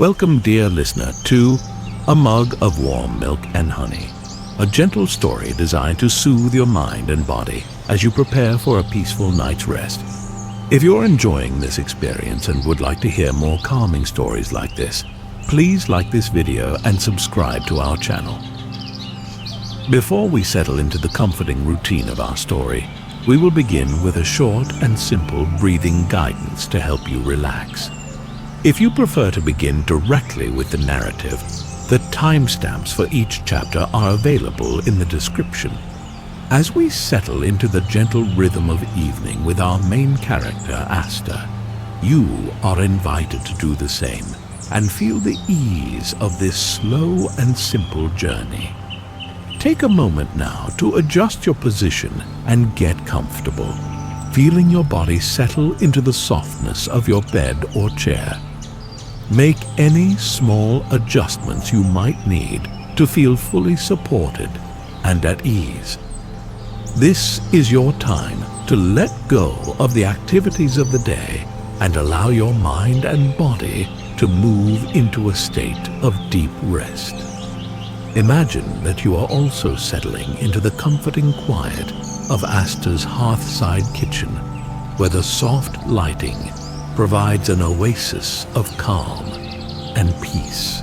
Welcome, dear listener, to A Mug of Warm Milk and Honey, a gentle story designed to soothe your mind and body as you prepare for a peaceful night's rest. If you're enjoying this experience and would like to hear more calming stories like this, please like this video and subscribe to our channel. Before we settle into the comforting routine of our story, we will begin with a short and simple breathing guidance to help you relax. If you prefer to begin directly with the narrative, the timestamps for each chapter are available in the description. As we settle into the gentle rhythm of evening with our main character, Aster, you are invited to do the same and feel the ease of this slow and simple journey. Take a moment now to adjust your position and get comfortable, feeling your body settle into the softness of your bed or chair. Make any small adjustments you might need to feel fully supported and at ease. This is your time to let go of the activities of the day and allow your mind and body to move into a state of deep rest. Imagine that you are also settling into the comforting quiet of Aster's hearthside kitchen, where the soft lighting provides an oasis of calm and peace.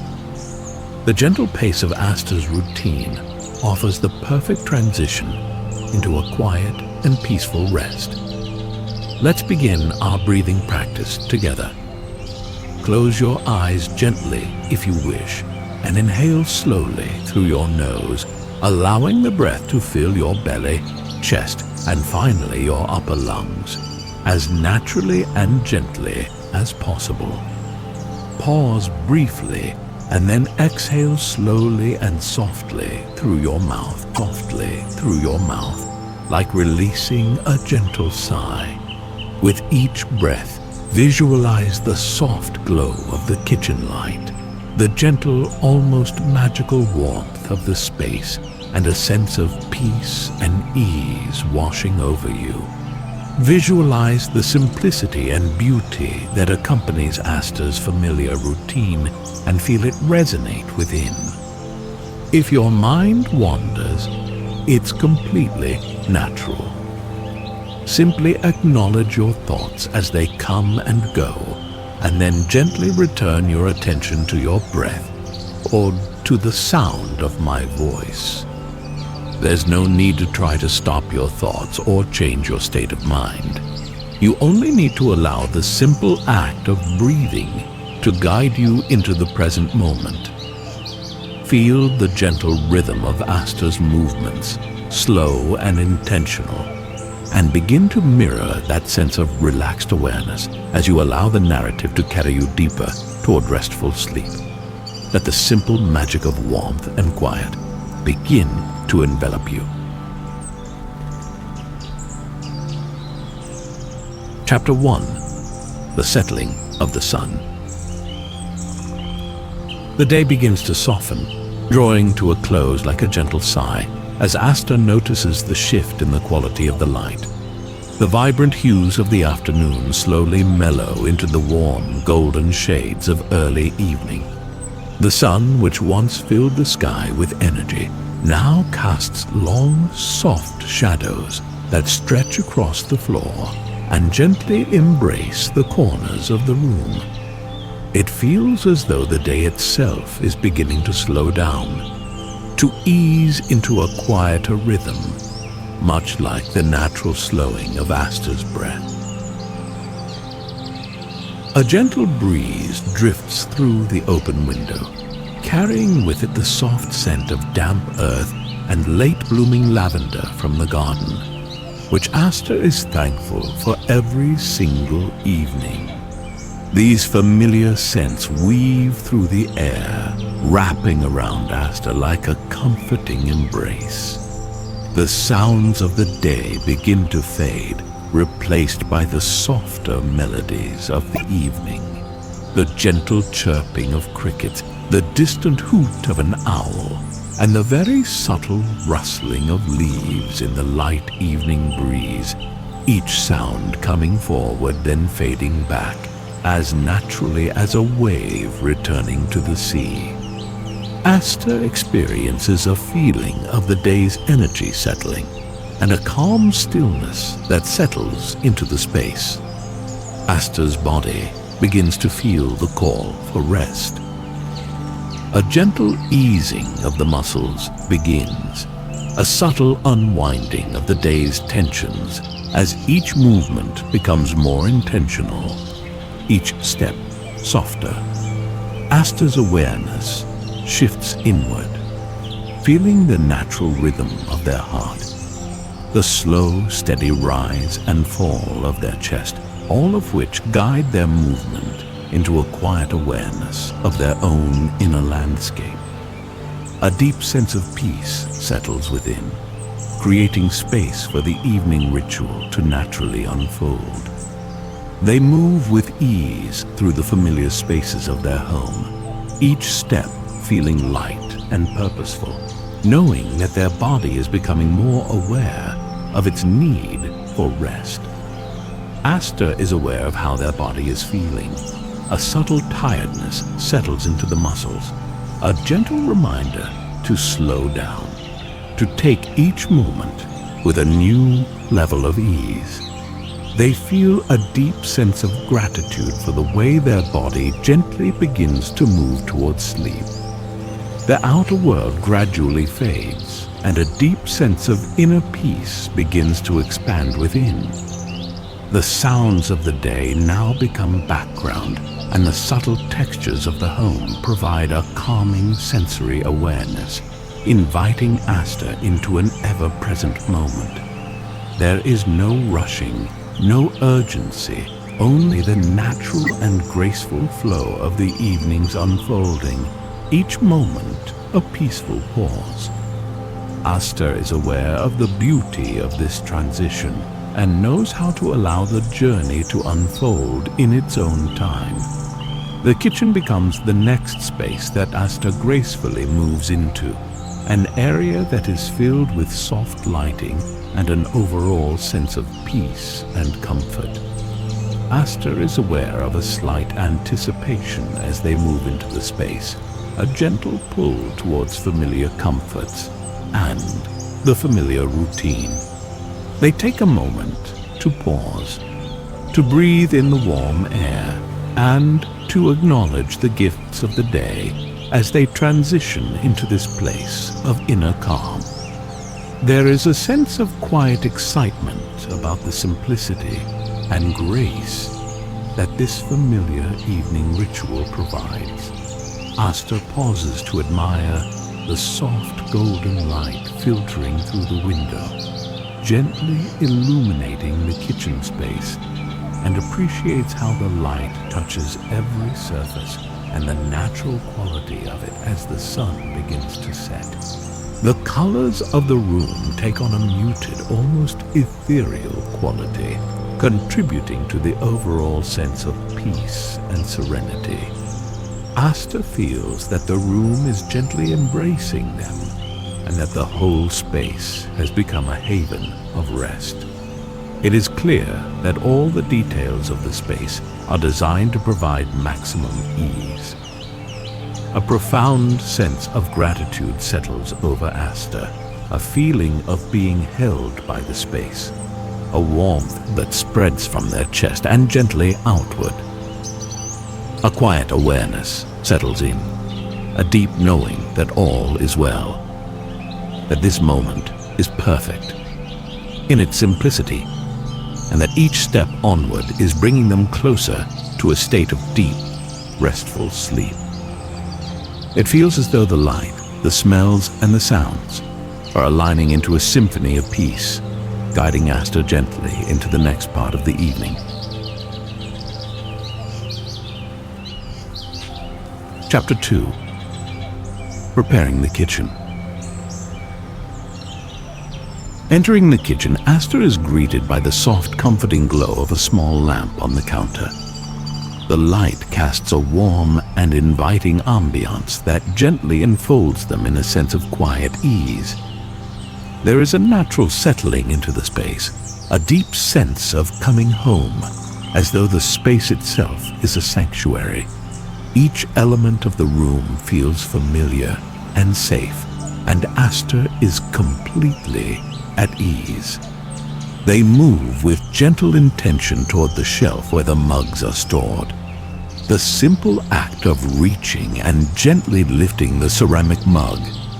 The gentle pace of Aster's routine offers the perfect transition into a quiet and peaceful rest. Let's begin our breathing practice together. Close your eyes gently if you wish, and inhale slowly through your nose, allowing the breath to fill your belly, chest, and finally your upper lungs, as naturally and gently as possible. Pause briefly, and then exhale slowly and softly through your mouth, like releasing a gentle sigh. With each breath, visualize the soft glow of the kitchen light, the gentle, almost magical warmth of the space, and a sense of peace and ease washing over you. Visualize the simplicity and beauty that accompanies Aster's familiar routine and feel it resonate within. If your mind wanders, it's completely natural. Simply acknowledge your thoughts as they come and go, and then gently return your attention to your breath or to the sound of my voice. There's no need to try to stop your thoughts or change your state of mind. You only need to allow the simple act of breathing to guide you into the present moment. Feel the gentle rhythm of Aster's movements, slow and intentional, and begin to mirror that sense of relaxed awareness as you allow the narrative to carry you deeper toward restful sleep. Let the simple magic of warmth and quiet begin to envelop you. Chapter 1. The Settling of the Sun. The day begins to soften, drawing to a close like a gentle sigh, as Aster notices the shift in the quality of the light. The vibrant hues of the afternoon slowly mellow into the warm, golden shades of early evening. The sun, which once filled the sky with energy, now casts long, soft shadows that stretch across the floor and gently embrace the corners of the room. It feels as though the day itself is beginning to slow down, to ease into a quieter rhythm, much like the natural slowing of Aster's breath. A gentle breeze drifts through the open window, carrying with it the soft scent of damp earth and late-blooming lavender from the garden, which Aster is thankful for every single evening. These familiar scents weave through the air, wrapping around Aster like a comforting embrace. The sounds of the day begin to fade, replaced by the softer melodies of the evening. The gentle chirping of crickets, the distant hoot of an owl, and the very subtle rustling of leaves in the light evening breeze, each sound coming forward then fading back as naturally as a wave returning to the sea. Aster experiences a feeling of the day's energy settling and a calm stillness that settles into the space. Aster's body begins to feel the call for rest. A gentle easing of the muscles begins, a subtle unwinding of the day's tensions as each movement becomes more intentional, each step softer. Aster's awareness shifts inward, feeling the natural rhythm of their heart, the slow, steady rise and fall of their chest, all of which guide their movement into a quiet awareness of their own inner landscape. A deep sense of peace settles within, creating space for the evening ritual to naturally unfold. They move with ease through the familiar spaces of their home, each step feeling light and purposeful, knowing that their body is becoming more aware of its need for rest. Aster is aware of how their body is feeling. A subtle tiredness settles into the muscles, a gentle reminder to slow down, to take each moment with a new level of ease. They feel a deep sense of gratitude for the way their body gently begins to move towards sleep. The outer world gradually fades, and a deep sense of inner peace begins to expand within. The sounds of the day now become background, and the subtle textures of the home provide a calming sensory awareness, inviting Aster into an ever-present moment. There is no rushing, no urgency, only the natural and graceful flow of the evening's unfolding, each moment a peaceful pause. Aster is aware of the beauty of this transition and knows how to allow the journey to unfold in its own time. The kitchen becomes the next space that Aster gracefully moves into, an area that is filled with soft lighting and an overall sense of peace and comfort. Aster is aware of a slight anticipation as they move into the space, a gentle pull towards familiar comforts and the familiar routine. They take a moment to pause, to breathe in the warm air, and to acknowledge the gifts of the day as they transition into this place of inner calm. There is a sense of quiet excitement about the simplicity and grace that this familiar evening ritual provides. Aster pauses to admire the soft golden light filtering through the window, gently illuminating the kitchen space, and appreciates how the light touches every surface and the natural quality of it as the sun begins to set. The colors of the room take on a muted, almost ethereal quality, contributing to the overall sense of peace and serenity. Aster feels that the room is gently embracing them, and that the whole space has become a haven of rest. It is clear that all the details of the space are designed to provide maximum ease. A profound sense of gratitude settles over Aster, a feeling of being held by the space, a warmth that spreads from their chest and gently outward. A quiet awareness settles in, a deep knowing that all is well, that this moment is perfect in its simplicity, and that each step onward is bringing them closer to a state of deep, restful sleep. It feels as though the light, the smells, and the sounds are aligning into a symphony of peace, guiding Aster gently into the next part of the evening. Chapter 2. Preparing the kitchen. Entering the kitchen, Aster is greeted by the soft, comforting glow of a small lamp on the counter. The light casts a warm and inviting ambiance that gently enfolds them in a sense of quiet ease. There is a natural settling into the space, a deep sense of coming home, as though the space itself is a sanctuary. Each element of the room feels familiar and safe, and Aster is completely at ease. They move with gentle intention toward the shelf where the mugs are stored. The simple act of reaching and gently lifting the ceramic mug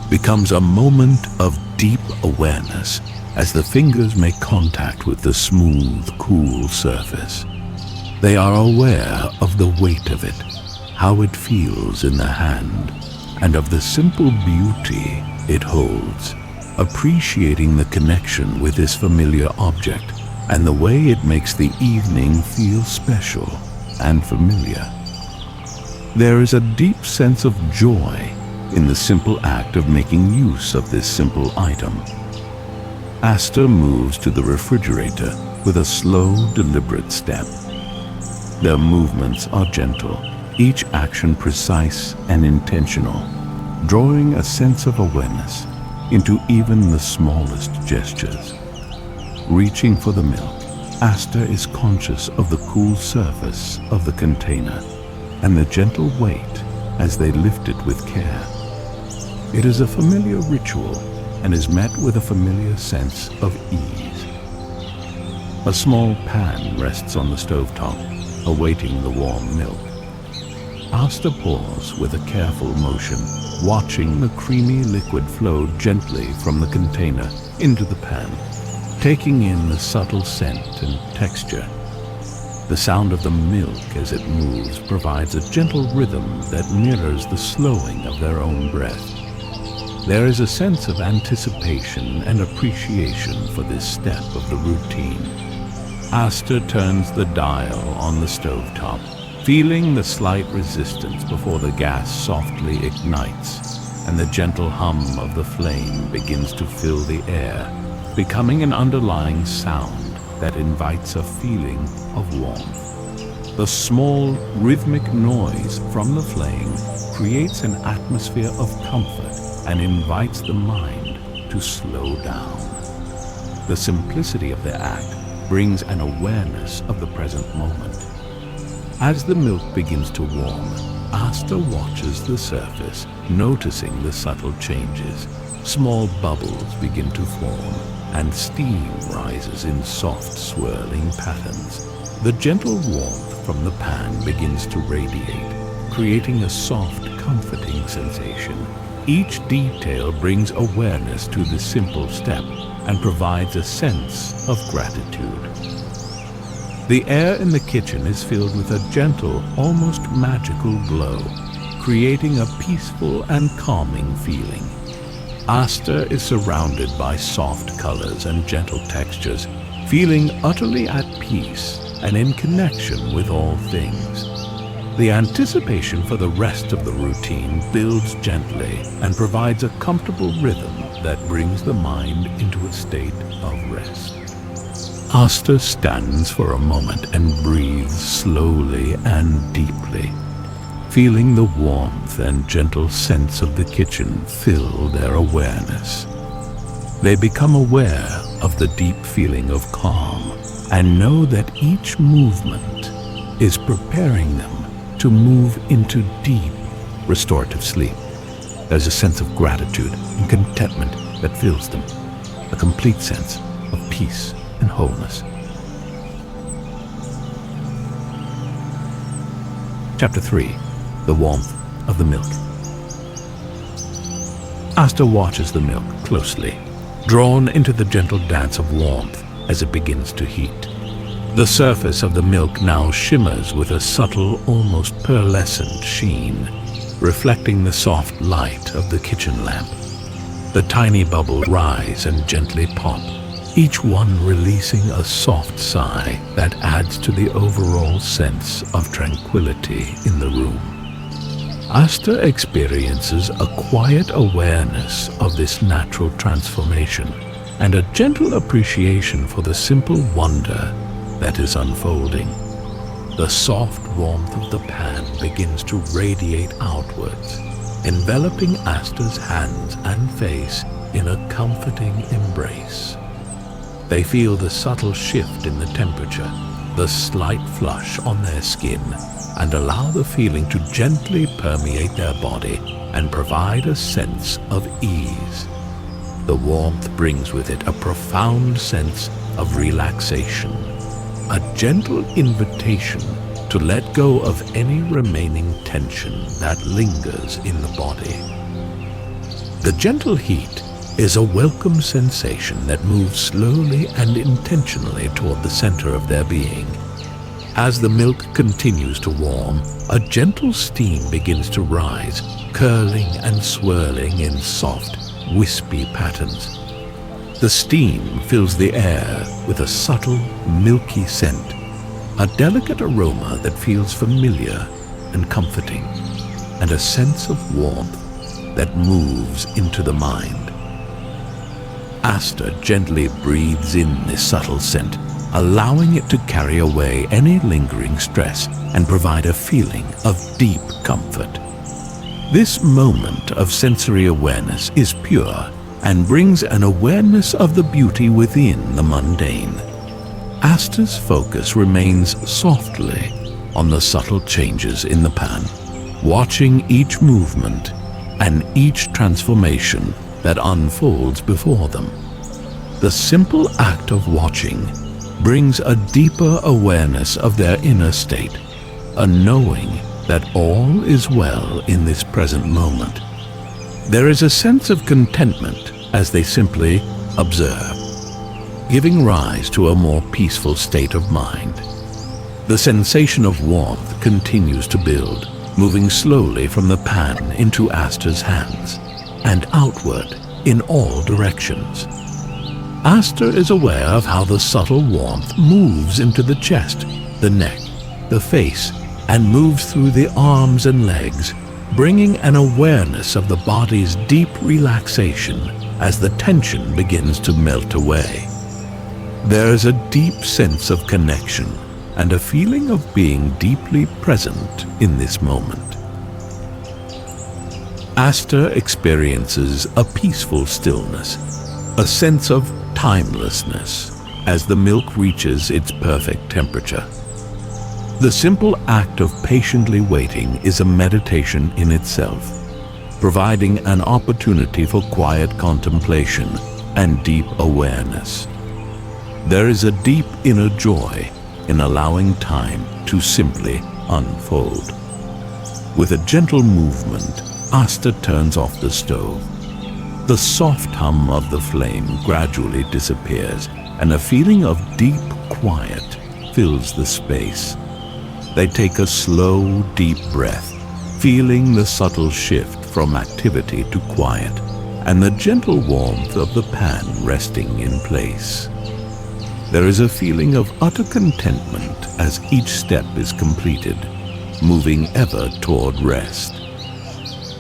becomes a moment of deep awareness as the fingers make contact with the smooth, cool surface. They are aware of the weight of it, how it feels in the hand, and of the simple beauty it holds, appreciating the connection with this familiar object and the way it makes the evening feel special and familiar. There is a deep sense of joy in the simple act of making use of this simple item. Aster moves to the refrigerator with a slow, deliberate step. Their movements are gentle, each action precise and intentional, drawing a sense of awareness into even the smallest gestures. Reaching for the milk, Aster is conscious of the cool surface of the container and the gentle weight as they lift it with care. It is a familiar ritual and is met with a familiar sense of ease. A small pan rests on the stovetop, awaiting the warm milk. Aster pours with a careful motion, watching the creamy liquid flow gently from the container into the pan, taking in the subtle scent and texture. The sound of the milk as it moves provides a gentle rhythm that mirrors the slowing of their own breath. There is a sense of anticipation and appreciation for this step of the routine. Aster turns the dial on the stovetop, feeling the slight resistance before the gas softly ignites and the gentle hum of the flame begins to fill the air, becoming an underlying sound that invites a feeling of warmth. The small, rhythmic noise from the flame creates an atmosphere of comfort and invites the mind to slow down. The simplicity of their act brings an awareness of the present moment. As the milk begins to warm, Aster watches the surface, noticing the subtle changes. Small bubbles begin to form, and steam rises in soft, swirling patterns. The gentle warmth from the pan begins to radiate, creating a soft, comforting sensation. Each detail brings awareness to the simple step and provides a sense of gratitude. The air in the kitchen is filled with a gentle, almost magical glow, creating a peaceful and calming feeling. Aster is surrounded by soft colors and gentle textures, feeling utterly at peace and in connection with all things. The anticipation for the rest of the routine builds gently and provides a comfortable rhythm that brings the mind into a state of rest. Aster stands for a moment and breathes slowly and deeply, feeling the warmth and gentle sense of the kitchen fill their awareness. They become aware of the deep feeling of calm and know that each movement is preparing them to move into deep, restorative sleep. There's a sense of gratitude and contentment that fills them, a complete sense of peace and wholeness. Chapter 3. The warmth of the milk. Aster watches the milk closely, drawn into the gentle dance of warmth as it begins to heat. The surface of the milk now shimmers with a subtle, almost pearlescent sheen, reflecting the soft light of the kitchen lamp. The tiny bubbles rise and gently pop, each one releasing a soft sigh that adds to the overall sense of tranquility in the room. Aster experiences a quiet awareness of this natural transformation and a gentle appreciation for the simple wonder that is unfolding. The soft warmth of the pan begins to radiate outwards, enveloping Aster's hands and face in a comforting embrace. They feel the subtle shift in the temperature, the slight flush on their skin, and allow the feeling to gently permeate their body and provide a sense of ease. The warmth brings with it a profound sense of relaxation, a gentle invitation to let go of any remaining tension that lingers in the body. The gentle heat is a welcome sensation that moves slowly and intentionally toward the center of their being. As the milk continues to warm, a gentle steam begins to rise, curling and swirling in soft, wispy patterns. The steam fills the air with a subtle, milky scent, a delicate aroma that feels familiar and comforting, and a sense of warmth that moves into the mind. Aster gently breathes in this subtle scent, allowing it to carry away any lingering stress and provide a feeling of deep comfort. This moment of sensory awareness is pure and brings an awareness of the beauty within the mundane. Aster's focus remains softly on the subtle changes in the pan, watching each movement and each transformation that unfolds before them. The simple act of watching brings a deeper awareness of their inner state, a knowing that all is well in this present moment. There is a sense of contentment as they simply observe, giving rise to a more peaceful state of mind. The sensation of warmth continues to build, moving slowly from the pan into Aster's hands and outward in all directions. Aster is aware of how the subtle warmth moves into the chest, the neck, the face, and moves through the arms and legs, bringing an awareness of the body's deep relaxation as the tension begins to melt away. There is a deep sense of connection and a feeling of being deeply present in this moment. Aster experiences a peaceful stillness, a sense of timelessness as the milk reaches its perfect temperature. The simple act of patiently waiting is a meditation in itself, providing an opportunity for quiet contemplation and deep awareness. There is a deep inner joy in allowing time to simply unfold. With a gentle movement, Aster turns off the stove. The soft hum of the flame gradually disappears, and a feeling of deep quiet fills the space. They take a slow, deep breath, feeling the subtle shift from activity to quiet, and the gentle warmth of the pan resting in place. There is a feeling of utter contentment as each step is completed, moving ever toward rest.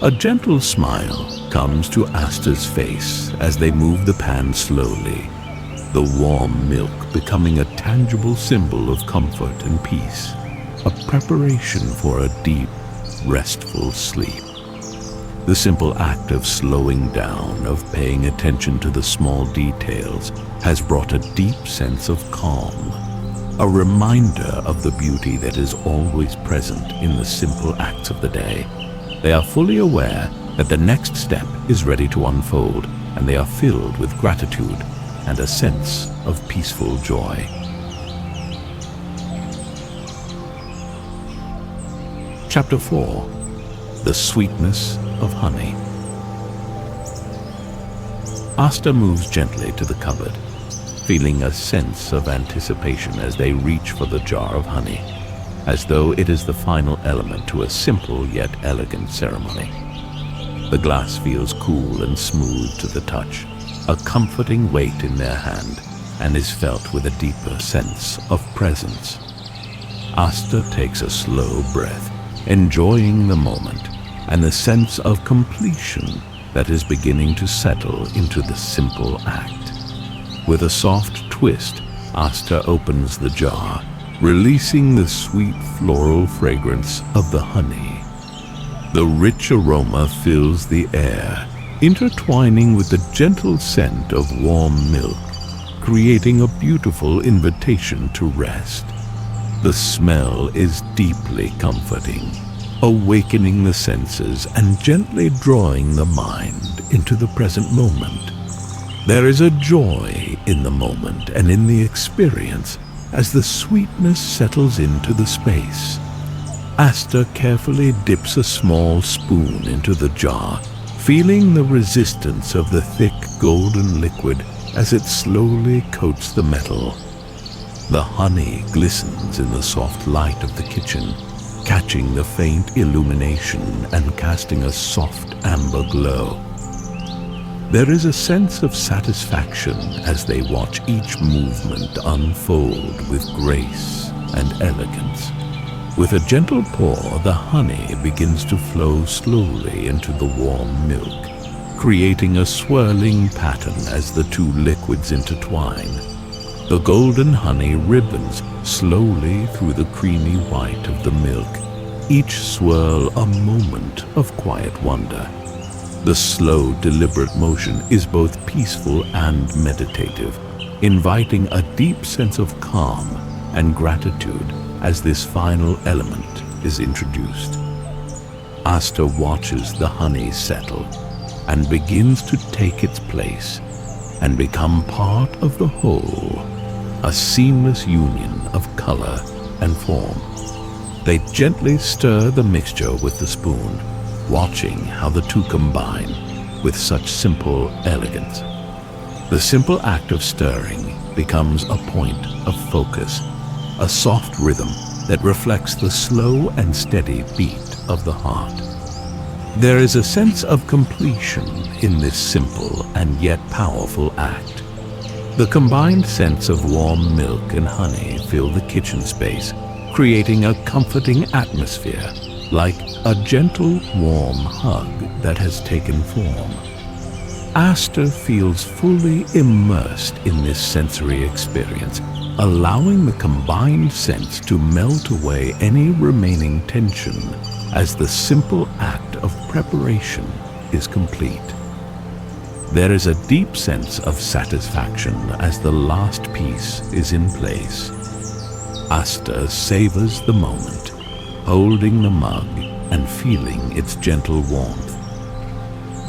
A gentle smile comes to Aster's face as they move the pan slowly, the warm milk becoming a tangible symbol of comfort and peace, a preparation for a deep, restful sleep. The simple act of slowing down, of paying attention to the small details, has brought a deep sense of calm, a reminder of the beauty that is always present in the simple acts of the day. They are fully aware that the next step is ready to unfold, and they are filled with gratitude and a sense of peaceful joy. Chapter 4. The Sweetness of Honey. Aster moves gently to the cupboard, feeling a sense of anticipation as they reach for the jar of honey, as though it is the final element to a simple yet elegant ceremony. The glass feels cool and smooth to the touch, a comforting weight in their hand, and is felt with a deeper sense of presence. Aster takes a slow breath, enjoying the moment and the sense of completion that is beginning to settle into the simple act. With a soft twist, Aster opens the jar, releasing the sweet floral fragrance of the honey. The rich aroma fills the air, intertwining with the gentle scent of warm milk, creating a beautiful invitation to rest. The smell is deeply comforting, awakening the senses and gently drawing the mind into the present moment. There is a joy in the moment and in the experience as the sweetness settles into the space. Aster carefully dips a small spoon into the jar, feeling the resistance of the thick golden liquid as it slowly coats the metal. The honey glistens in the soft light of the kitchen, catching the faint illumination and casting a soft amber glow. There is a sense of satisfaction as they watch each movement unfold with grace and elegance. With a gentle pour, the honey begins to flow slowly into the warm milk, creating a swirling pattern as the two liquids intertwine. The golden honey ribbons slowly through the creamy white of the milk, each swirl a moment of quiet wonder. The slow, deliberate motion is both peaceful and meditative, inviting a deep sense of calm and gratitude as this final element is introduced. Aster watches the honey settle and begins to take its place and become part of the whole, a seamless union of color and form. They gently stir the mixture with the spoon, watching how the two combine with such simple elegance. The simple act of stirring becomes a point of focus, a soft rhythm that reflects the slow and steady beat of the heart. There is a sense of completion in this simple and yet powerful act. The combined scents of warm milk and honey fill the kitchen space, creating a comforting atmosphere, like a gentle, warm hug that has taken form. Aster feels fully immersed in this sensory experience, allowing the combined scents to melt away any remaining tension as the simple act of preparation is complete. There is a deep sense of satisfaction as the last piece is in place. Aster savors the moment, holding the mug and feeling its gentle warmth.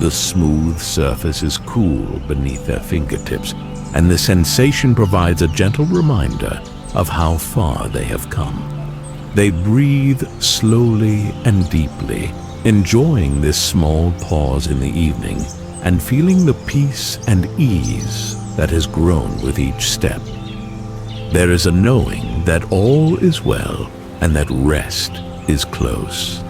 The smooth surface is cool beneath their fingertips, and the sensation provides a gentle reminder of how far they have come. They breathe slowly and deeply, enjoying this small pause in the evening and feeling the peace and ease that has grown with each step. There is a knowing that all is well and that rest is close.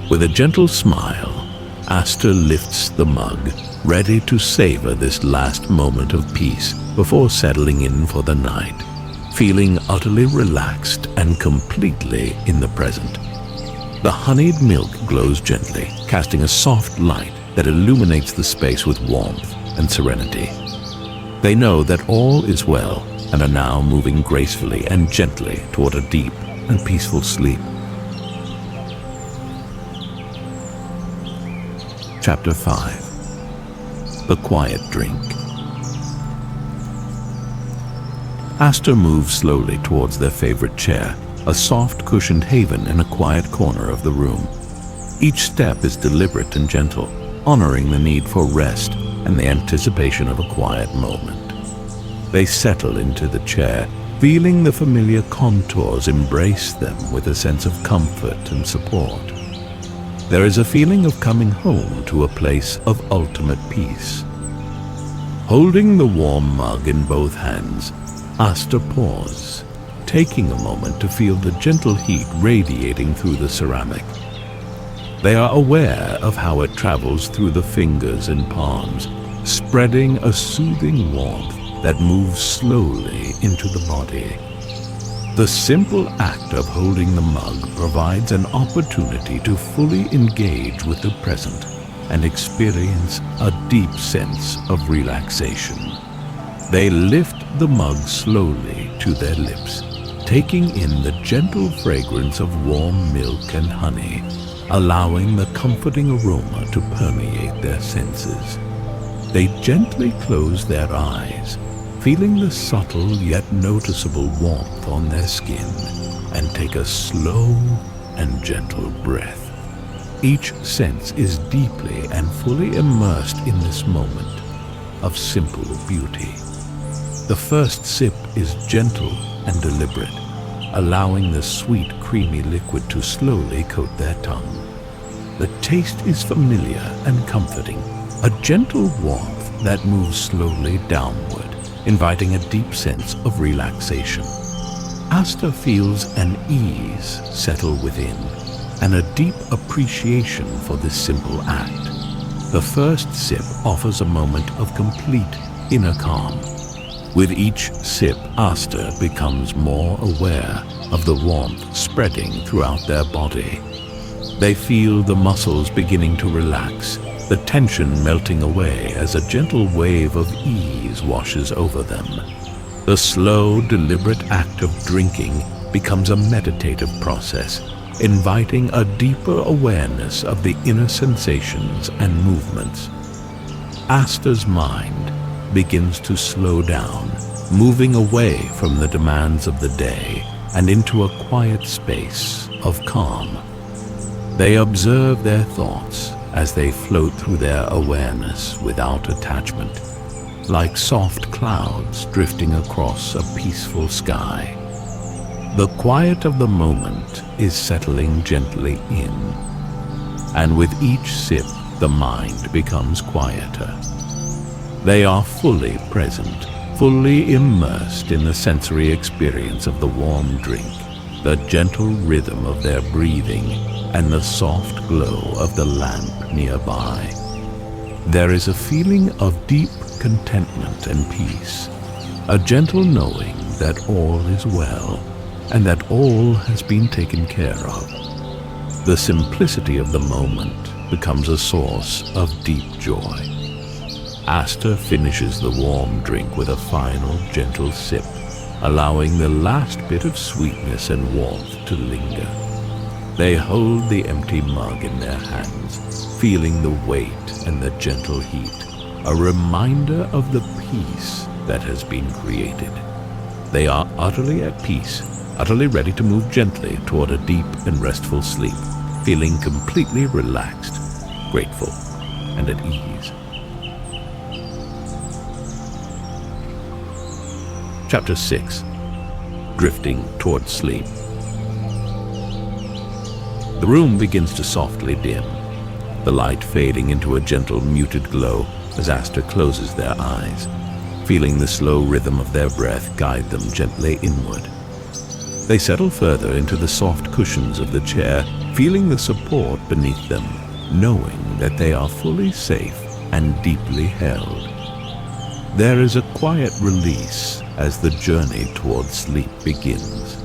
With a gentle smile, Aster lifts the mug, ready to savor this last moment of peace before settling in for the night, feeling utterly relaxed and completely in the present. The honeyed milk glows gently, casting a soft light that illuminates the space with warmth and serenity. They know that all is well and are now moving gracefully and gently toward a deep and peaceful sleep. Chapter 5. The Quiet Drink. Aster moves slowly towards their favorite chair, a soft cushioned haven in a quiet corner of the room. Each step is deliberate and gentle, honoring the need for rest and the anticipation of a quiet moment. They settle into the chair, feeling the familiar contours embrace them with a sense of comfort and support. There is a feeling of coming home to a place of ultimate peace. Holding the warm mug in both hands, Aster paused, taking a moment to feel the gentle heat radiating through the ceramic. They are aware of how it travels through the fingers and palms, spreading a soothing warmth that moves slowly into the body. The simple act of holding the mug provides an opportunity to fully engage with the present and experience a deep sense of relaxation. They lift the mug slowly to their lips, taking in the gentle fragrance of warm milk and honey, allowing the comforting aroma to permeate their senses. They gently close their eyes, feeling the subtle yet noticeable warmth on their skin, and take a slow and gentle breath. Each sense is deeply and fully immersed in this moment of simple beauty. The first sip is gentle and deliberate, allowing the sweet, creamy liquid to slowly coat their tongue. The taste is familiar and comforting, a gentle warmth that moves slowly downward, inviting a deep sense of relaxation. Aster feels an ease settle within, and a deep appreciation for this simple act. The first sip offers a moment of complete inner calm. With each sip, Aster becomes more aware of the warmth spreading throughout their body. They feel the muscles beginning to relax, the tension melting away as a gentle wave of ease washes over them. The slow, deliberate act of drinking becomes a meditative process, inviting a deeper awareness of the inner sensations and movements. Aster's mind begins to slow down, moving away from the demands of the day and into a quiet space of calm. They observe their thoughts as they float through their awareness without attachment, like soft clouds drifting across a peaceful sky. The quiet of the moment is settling gently in, and with each sip, the mind becomes quieter. They are fully present, fully immersed in the sensory experience of the warm drink, the gentle rhythm of their breathing, and the soft glow of the lamp nearby. There is a feeling of deep contentment and peace, a gentle knowing that all is well, and that all has been taken care of. The simplicity of the moment becomes a source of deep joy. Aster finishes the warm drink with a final gentle sip, allowing the last bit of sweetness and warmth to linger. They hold the empty mug in their hands, feeling the weight and the gentle heat, a reminder of the peace that has been created. They are utterly at peace, utterly ready to move gently toward a deep and restful sleep, feeling completely relaxed, grateful, and at ease. Chapter 6. Drifting toward sleep. The room begins to softly dim, the light fading into a gentle, muted glow as Aster closes their eyes, feeling the slow rhythm of their breath guide them gently inward. They settle further into the soft cushions of the chair, feeling the support beneath them, knowing that they are fully safe and deeply held. There is a quiet release as the journey toward sleep begins.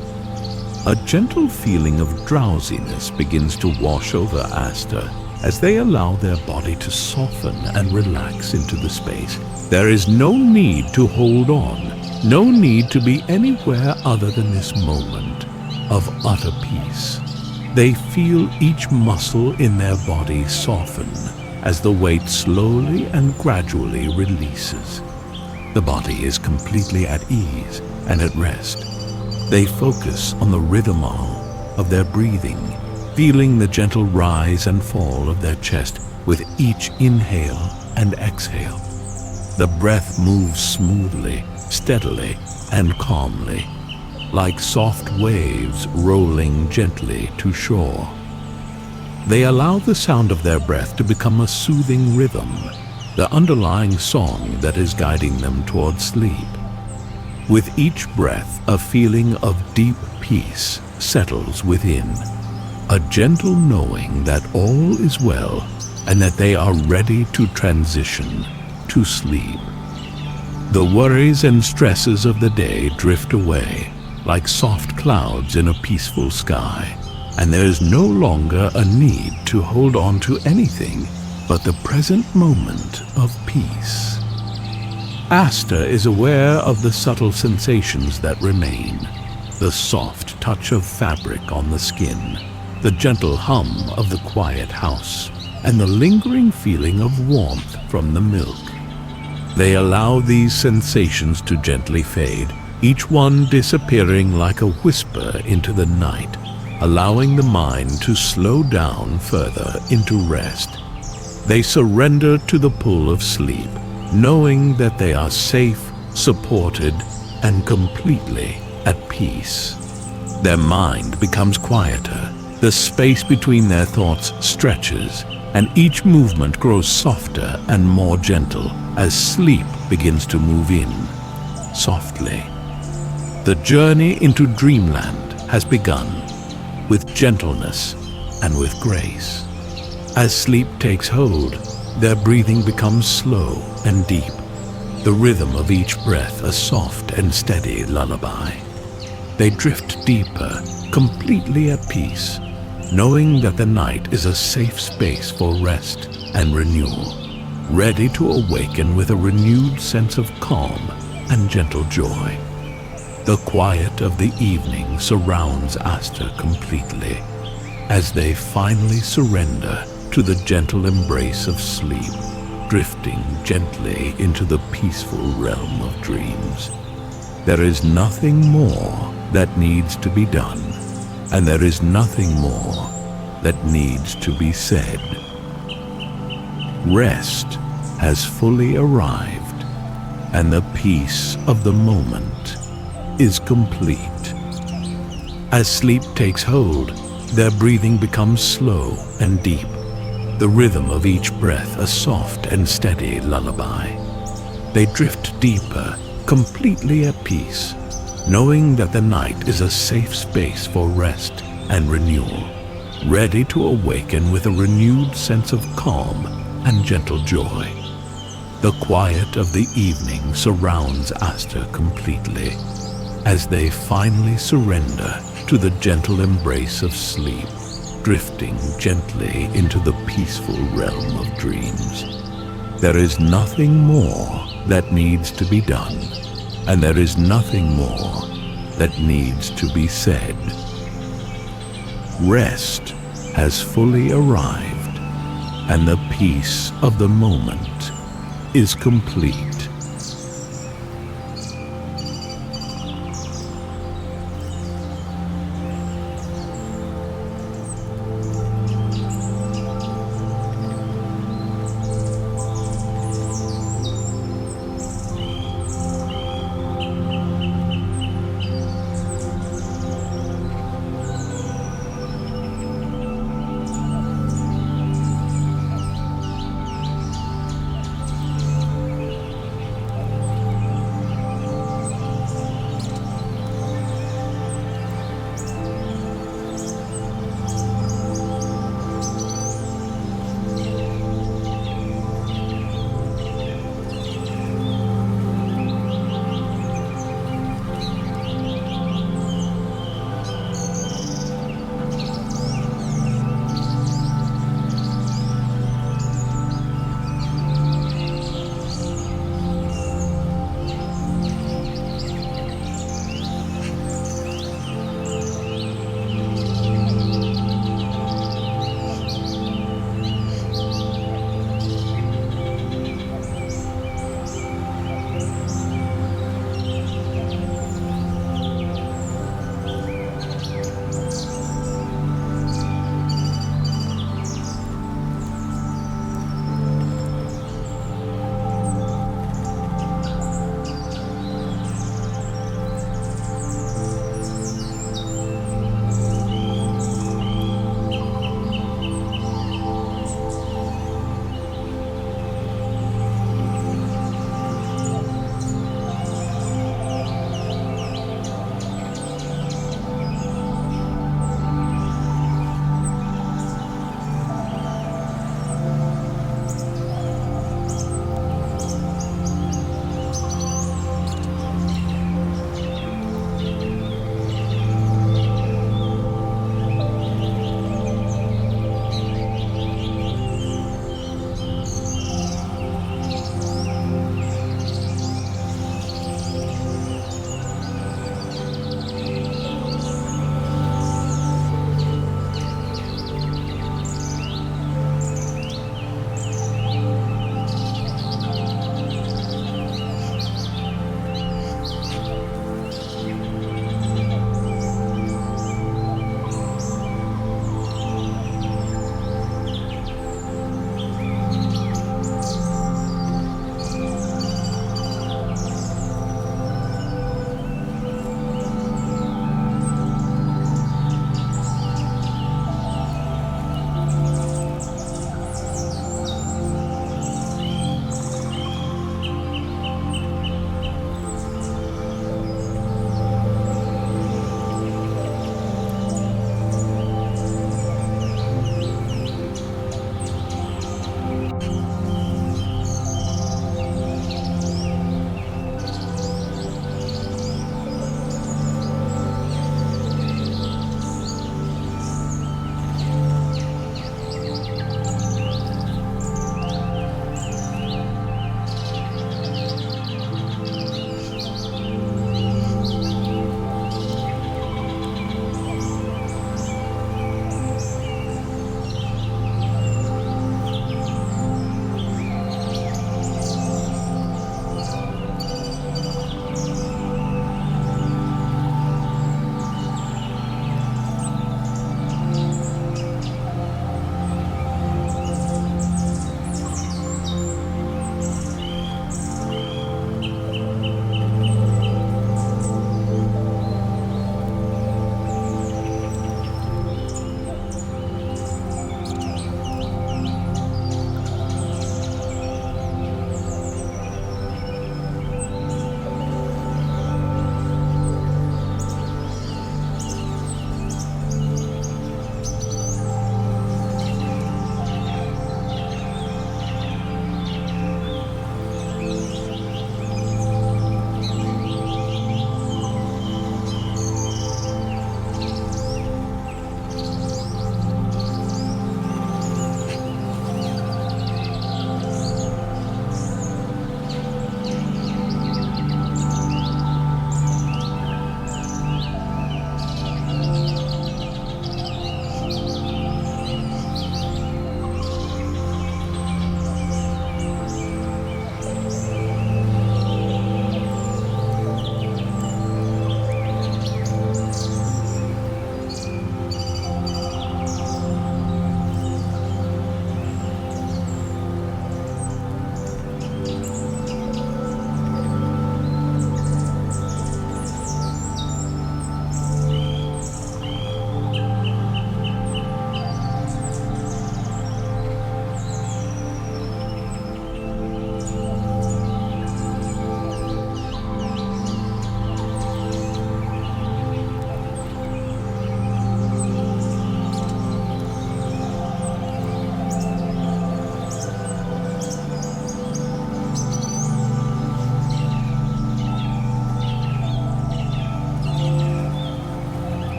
A gentle feeling of drowsiness begins to wash over Aster as they allow their body to soften and relax into the space. There is no need to hold on, no need to be anywhere other than this moment of utter peace. They feel each muscle in their body soften as the weight slowly and gradually releases. The body is completely at ease and at rest. They focus on the rhythm of their breathing, feeling the gentle rise and fall of their chest with each inhale and exhale. The breath moves smoothly, steadily, and calmly, like soft waves rolling gently to shore. They allow the sound of their breath to become a soothing rhythm, the underlying song that is guiding them toward sleep. With each breath, a feeling of deep peace settles within, a gentle knowing that all is well and that they are ready to transition to sleep. The worries and stresses of the day drift away like soft clouds in a peaceful sky, and there is no longer a need to hold on to anything but the present moment of peace. Aster is aware of the subtle sensations that remain, the soft touch of fabric on the skin, the gentle hum of the quiet house, and the lingering feeling of warmth from the milk. They allow these sensations to gently fade, each one disappearing like a whisper into the night, allowing the mind to slow down further into rest. They surrender to the pull of sleep, knowing that they are safe, supported, and completely at peace. Their mind becomes quieter, the space between their thoughts stretches, and each movement grows softer and more gentle as sleep begins to move in, softly. The journey into dreamland has begun, with gentleness and with grace. As sleep takes hold, their breathing becomes slow and deep, the rhythm of each breath a soft and steady lullaby. They drift deeper, completely at peace, knowing that the night is a safe space for rest and renewal, ready to awaken with a renewed sense of calm and gentle joy. The quiet of the evening surrounds Aster completely, as they finally surrender to the gentle embrace of sleep, drifting gently into the peaceful realm of dreams. There is nothing more that needs to be done, and there is nothing more that needs to be said. Rest has fully arrived, and the peace of the moment is complete. As sleep takes hold, their breathing becomes slow and deep, the rhythm of each breath a soft and steady lullaby. They drift deeper, completely at peace, knowing that the night is a safe space for rest and renewal, ready to awaken with a renewed sense of calm and gentle joy. The quiet of the evening surrounds Aster completely, as they finally surrender to the gentle embrace of sleep, drifting gently into the peaceful realm of dreams. There is nothing more that needs to be done, and there is nothing more that needs to be said. Rest has fully arrived, and the peace of the moment is complete.